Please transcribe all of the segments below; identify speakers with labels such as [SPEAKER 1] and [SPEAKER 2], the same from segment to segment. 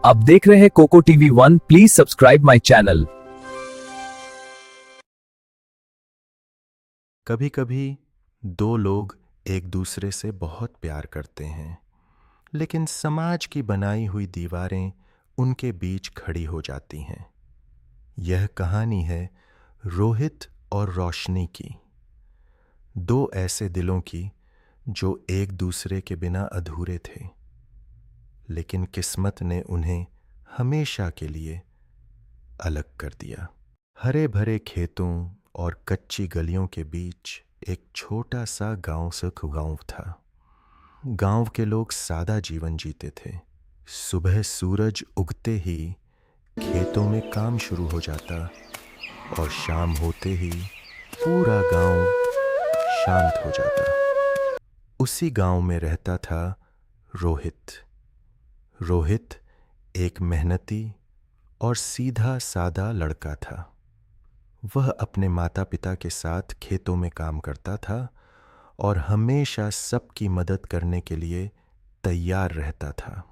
[SPEAKER 1] आप देख रहे हैं coco TV 1। Please subscribe my channel.
[SPEAKER 2] कभी कभी दो लोग एक दूसरे से बहुत प्यार करते हैं, लेकिन समाज की बनाई हुई दीवारें उनके बीच खड़ी हो जाती हैं। यह कहानी है रोहित और रोशनी की, दो ऐसे दिलों की जो एक दूसरे के बिना अधूरे थे, लेकिन किस्मत ने उन्हें हमेशा के लिए अलग कर दिया। हरे भरे खेतों और कच्ची गलियों के बीच एक छोटा सा गांव था। गांव के लोग सादा जीवन जीते थे। सुबह सूरज उगते ही खेतों में काम शुरू हो जाता और शाम होते ही पूरा गांव शांत हो जाता। उसी गांव में रहता था रोहित। रोहित एक मेहनती और सीधा सादा लड़का था। वह अपने माता पिता के साथ खेतों में काम करता था और हमेशा सबकी मदद करने के लिए तैयार रहता था।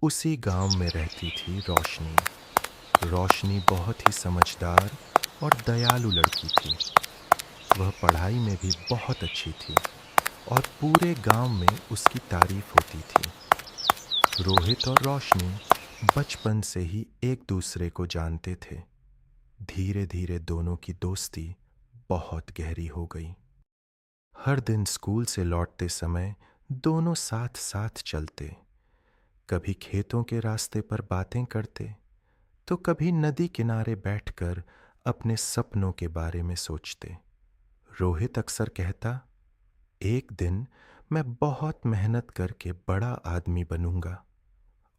[SPEAKER 2] उसी गांव में रहती थी रोशनी। रोशनी बहुत ही समझदार और दयालु लड़की थी। वह पढ़ाई में भी बहुत अच्छी थी और पूरे गांव में उसकी तारीफ होती थी। रोहित और रोशनी बचपन से ही एक दूसरे को जानते थे। धीरे धीरे दोनों की दोस्ती बहुत गहरी हो गई। हर दिन स्कूल से लौटते समय दोनों साथ साथ चलते। कभी खेतों के रास्ते पर बातें करते, तो कभी नदी किनारे बैठकर अपने सपनों के बारे में सोचते। रोहित अक्सर कहता, एक दिन मैं बहुत मेहनत करके बड़ा आदमी बनूंगा।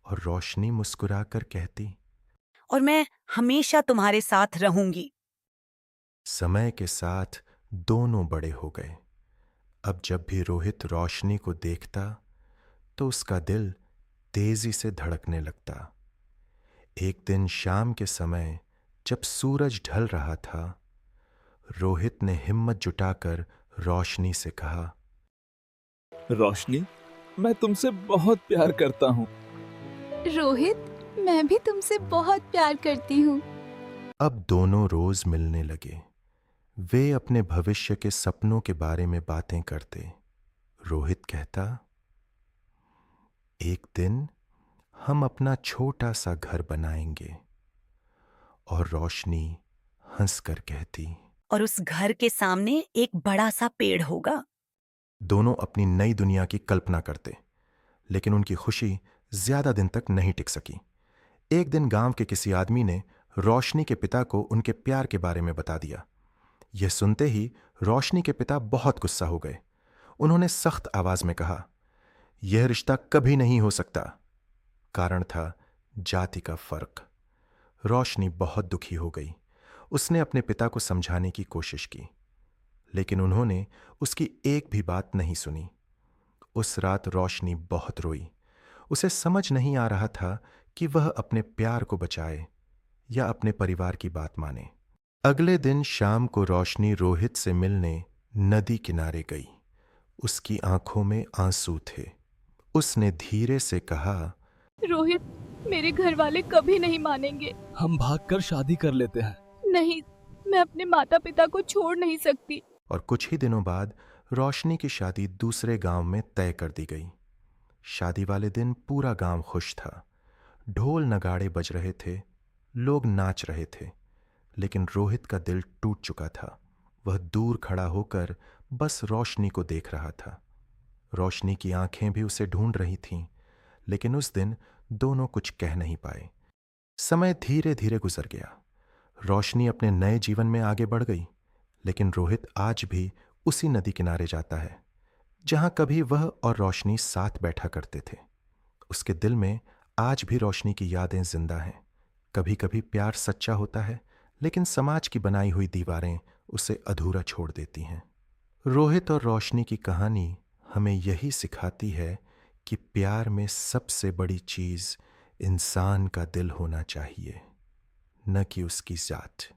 [SPEAKER 2] और रोशनी मुस्कुराकर कहती,
[SPEAKER 3] और मैं हमेशा तुम्हारे साथ रहूंगी।
[SPEAKER 2] समय के साथ दोनों बड़े हो गए। अब जब भी रोहित रोशनी को देखता तो उसका दिल तेजी से धड़कने लगता। एक दिन शाम के समय जब सूरज ढल रहा था, रोहित ने हिम्मत जुटाकर रोशनी से कहा,
[SPEAKER 4] रोशनी, मैं तुमसे बहुत प्यार करता हूँ।
[SPEAKER 5] रोहित, मैं भी तुमसे बहुत प्यार करती हूँ।
[SPEAKER 2] अब दोनों रोज मिलने लगे। वे अपने भविष्य के सपनों के बारे में बातें करते। रोहित कहता, एक दिन हम अपना छोटा सा घर बनाएंगे। और रोशनी हंसकर कहती,
[SPEAKER 3] और उस घर के सामने एक बड़ा सा पेड़ होगा।
[SPEAKER 2] दोनों अपनी नई दुनिया की कल्पना करते, लेकिन उनकी खुशी ज्यादा दिन तक नहीं टिक सकी। एक दिन गांव के किसी आदमी ने रोशनी के पिता को उनके प्यार के बारे में बता दिया। यह सुनते ही रोशनी के पिता बहुत गुस्सा हो गए। उन्होंने सख्त आवाज में कहा, यह रिश्ता कभी नहीं हो सकता। कारण था जाति का फर्क। रोशनी बहुत दुखी हो गई। उसने अपने पिता को समझाने की कोशिश की, लेकिन उन्होंने उसकी एक भी बात नहीं सुनी। उस रात रोशनी बहुत रोई। उसे समझ नहीं आ रहा था कि वह अपने प्यार को बचाए या अपने परिवार की बात माने। अगले दिन शाम को रोशनी रोहित से मिलने नदी किनारे गई। उसकी आंखों में आंसू थे। उसने धीरे से कहा,
[SPEAKER 5] रोहित, मेरे घर वाले कभी नहीं मानेंगे।
[SPEAKER 4] हम भागकर शादी कर लेते हैं।
[SPEAKER 5] नहीं, मैं अपने माता पिता को छोड़ नहीं सकती।
[SPEAKER 2] और कुछ ही दिनों बाद रोशनी की शादी दूसरे गांव में तय कर दी गई। शादी वाले दिन पूरा गांव खुश था। ढोल नगाड़े बज रहे थे, लोग नाच रहे थे, लेकिन रोहित का दिल टूट चुका था। वह दूर खड़ा होकर बस रोशनी को देख रहा था। रोशनी की आंखें भी उसे ढूंढ रही थीं, लेकिन उस दिन दोनों कुछ कह नहीं पाए। समय धीरे धीरे गुजर गया। रोशनी अपने नए जीवन में आगे बढ़ गई, लेकिन रोहित आज भी उसी नदी किनारे जाता है जहां कभी वह और रोशनी साथ बैठा करते थे। उसके दिल में आज भी रोशनी की यादें जिंदा हैं। कभी कभी प्यार सच्चा होता है, लेकिन समाज की बनाई हुई दीवारें उसे अधूरा छोड़ देती हैं। रोहित और रोशनी की कहानी हमें यही सिखाती है कि प्यार में सबसे बड़ी चीज इंसान का दिल होना चाहिए, न कि उसकी जात।